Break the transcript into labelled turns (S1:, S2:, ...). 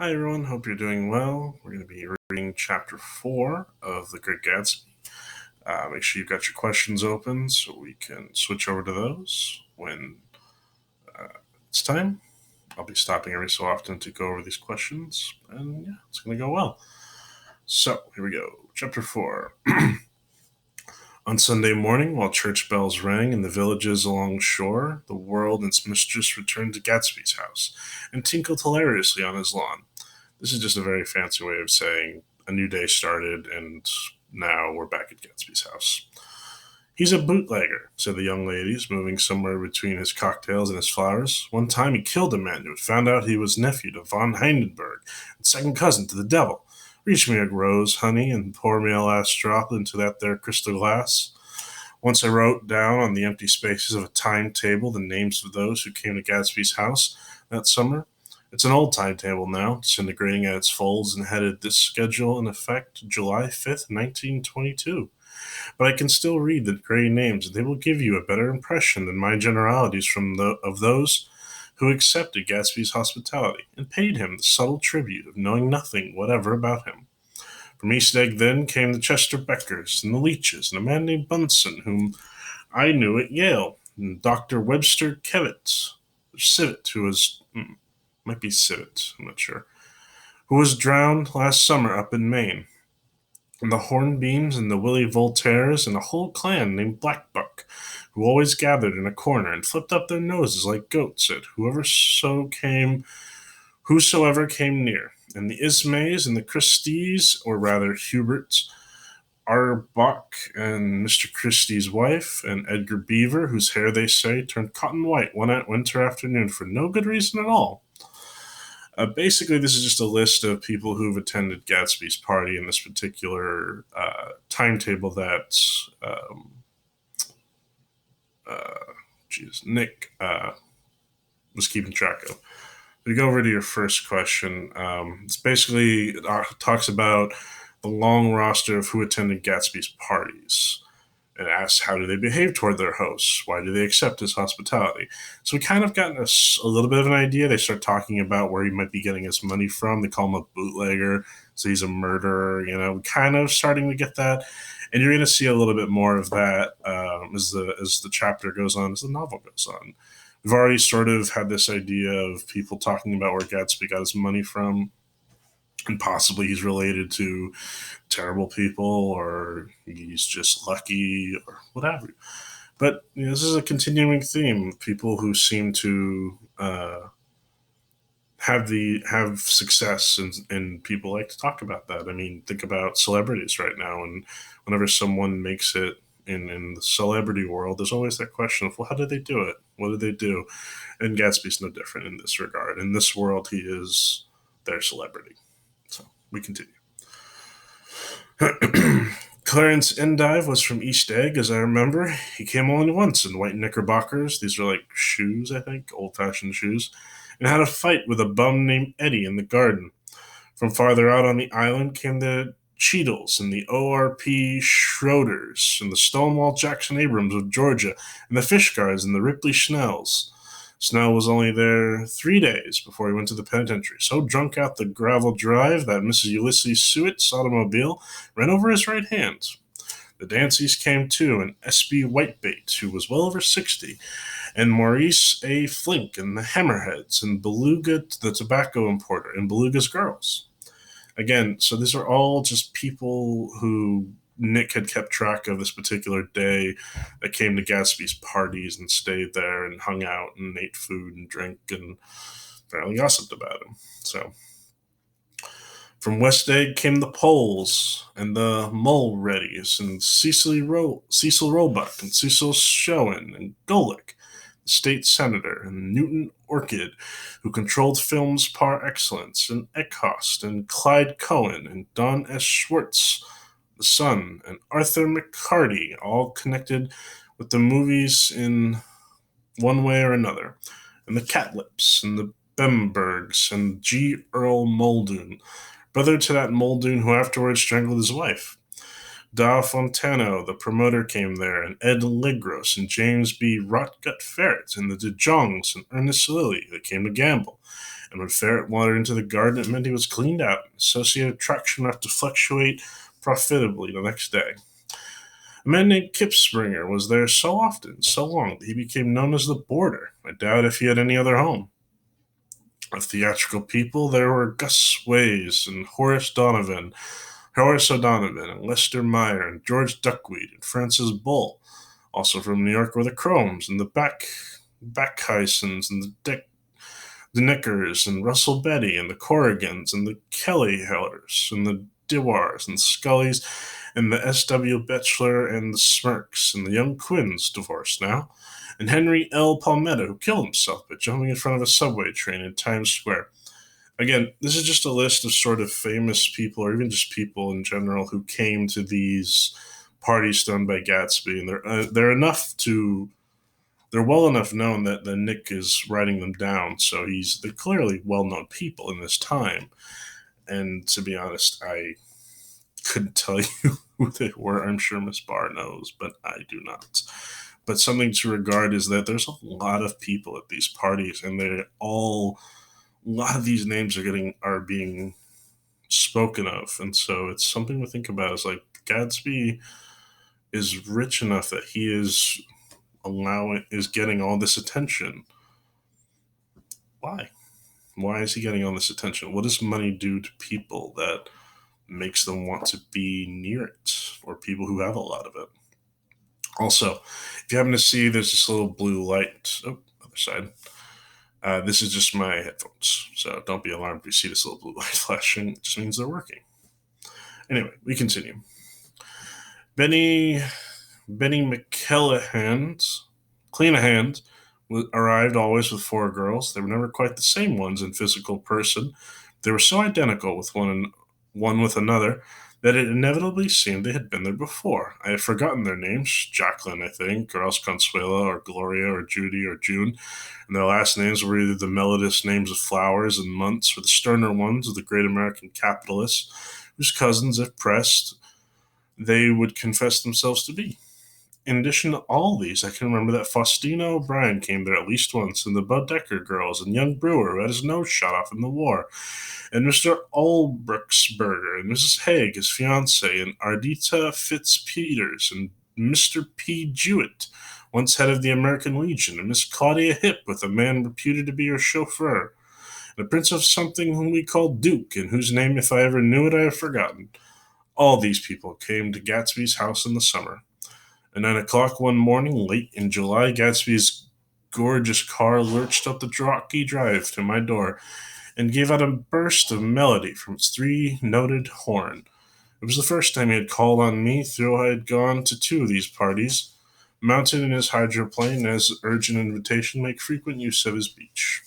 S1: Hi everyone, hope you're doing well. We're going to be reading chapter 4 of The Great Gatsby. Make sure you've got your questions open so we can switch over to those when it's time. I'll be stopping every so often to go over these questions, and yeah, it's going to go well. So, here we go. Chapter 4. On Sunday morning, while church bells rang in the villages along shore, the world and its mistress returned to Gatsby's house and tinkled hilariously on his lawn. This is just a very fancy way of saying a new day started and now we're back at Gatsby's house. He's a bootlegger, said the young ladies, moving somewhere between his cocktails and his flowers. One time he killed a man who had found out he was nephew to von Hindenburg and second cousin to the devil. Reach me a rose, honey, and pour me a last drop into that there crystal glass. Once I wrote down on the empty spaces of a timetable the names of those who came to Gatsby's house that summer. It's an old timetable now, disintegrating at its folds and headed this schedule in effect July 5th, 1922. But I can still read the gray names, and they will give you a better impression than my generalities of those who accepted Gatsby's hospitality and paid him the subtle tribute of knowing nothing whatever about him. From East Egg then came the Chester Beckers and the Leaches and a man named Bunsen, whom I knew at Yale, and Dr. Webster Civet, who was might be Civet, I'm not sure, who was drowned last summer up in Maine, and the Hornbeams and the Willie Voltaires and a whole clan named Blackbuck, who always gathered in a corner and flipped up their noses like goats at whosoever came near, and the Ismays and the Christies, or rather Huberts, Arbach and Mr. Christie's wife, and Edgar Beaver, whose hair, they say, turned cotton white one winter afternoon for no good reason at all. Basically, this is just a list of people who've attended Gatsby's party in this particular timetable that Nick was keeping track of. We go over to your first question. It's basically talks about the long roster of who attended Gatsby's parties. It asks how do they behave toward their hosts? Why do they accept his hospitality? So we kind of gotten a little bit of an idea. They start talking about where he might be getting his money from. They call him a bootlegger, so he's a murderer. Kind of starting to get that, and you're going to see a little bit more of that as the chapter goes on, as the novel goes on. We've already sort of had this idea of people talking about where Gatsby got his money from, and possibly he's related to terrible people, or he's just lucky, or whatever. But this is a continuing theme. People who seem to have success, and people like to talk about that. I mean, think about celebrities right now, and whenever someone makes it in the celebrity world, there's always that question of, well, how did they do it? What did they do? And Gatsby's no different in this regard. In this world, he is their celebrity. So we continue. Clarence Endive was from East Egg, as I remember. He came only once in white knickerbockers. These are like shoes, I think, old-fashioned shoes, and had a fight with a bum named Eddie in the garden. From farther out on the island came the Cheadles and the O.R.P. Schroeders and the Stonewall Jackson Abrams of Georgia and the Fishguards and the Ripley Schnells. Snell was only there 3 days before he went to the penitentiary, so drunk out the gravel drive that Mrs. Ulysses Suett's automobile ran over his right hand. The Danceys came too, and S.B. Whitebait, who was well over 60, and Maurice A. Flink, and the Hammerheads, and Beluga, the tobacco importer, and Beluga's girls. Again, so these are all just people who Nick had kept track of this particular day that came to Gatsby's parties and stayed there and hung out and ate food and drink and apparently gossiped about him. So from West Egg came the Poles and the Mulreadys and Cecil Roebuck and Cecil Schoen and Golick, the state senator, and Newton Orchid, who controlled films par excellence, and Eckhost and Clyde Cohen and Don S. Schwartz, the son, and Arthur McCarty, all connected with the movies in one way or another, and the Catlips and the Bembergs and G. Earl Muldoon, brother to that Muldoon who afterwards strangled his wife. Da Fontano, the promoter, came there, and Ed Legros and James B. Rotgut Ferret, and the De Jongs and Ernest Lilly that came to gamble, and when ferret water into the garden, it meant he was cleaned out. Associated attraction would have to fluctuate profitably the next day. A man named Kip Springer was there so often, so long, that he became known as the Boarder. I doubt if he had any other home. Of theatrical people, there were Gus Ways and Horace O'Donovan, and Lester Meyer, and George Duckweed, and Francis Bull. Also from New York were the Cromes, and the Backheisens, and the Nickers, and Russell Betty, and the Corrigans, and the Kelly Hellers, and the Dewars, and Scullys, and the S.W. Betchler, and the Smirks, and the young Quinns, divorced now, and Henry L. Palmetto, who killed himself by jumping in front of a subway train in Times Square. Again, this is just a list of sort of famous people, or even just people in general, who came to these parties thrown by Gatsby, and they're well enough known that Nick is writing them down, so they're clearly well-known people in this time. And to be honest, I couldn't tell you who they were. I'm sure Miss Barr knows, but I do not. But something to regard is that there's a lot of people at these parties, and a lot of these names are being spoken of, and so it's something to think about. Is like Gatsby is rich enough that he is getting all this attention. Why? Why is he getting all this attention? What does money do to people that makes them want to be near it, or people who have a lot of it? Also, if you happen to see, there's this little blue light. Oh, other side. This is just my headphones, so don't be alarmed if you see this little blue light flashing. It just means they're working. Anyway, we continue. Benny Cleanahand arrived always with 4 girls. They were never quite the same ones in physical person. They were so identical with one with another that it inevitably seemed they had been there before. I have forgotten their names, Jacqueline, I think, or else Consuela, or Gloria, or Judy, or June, and their last names were either the melodious names of flowers and months, or the sterner ones of the great American capitalists, whose cousins, if pressed, they would confess themselves to be. In addition to all these, I can remember that Faustina O'Brien came there at least once, and the Bodecker girls, and young Brewer, who had his nose shot off in the war, and Mr. Ulbrichsberger, and Mrs. Haig, his fiancée, and Ardita Fitzpeters, and Mr. P. Jewett, once head of the American Legion, and Miss Claudia Hip, with a man reputed to be her chauffeur, and a prince of something whom we called Duke, and whose name, if I ever knew it, I have forgotten. All these people came to Gatsby's house in the summer. At 9 o'clock one morning, late in July, Gatsby's gorgeous car lurched up the rocky drive to my door and gave out a burst of melody from its 3-noted horn. It was the first time he had called on me, though I had gone to 2 of these parties, mounted in his hydroplane, as urgent invitation make frequent use of his beach.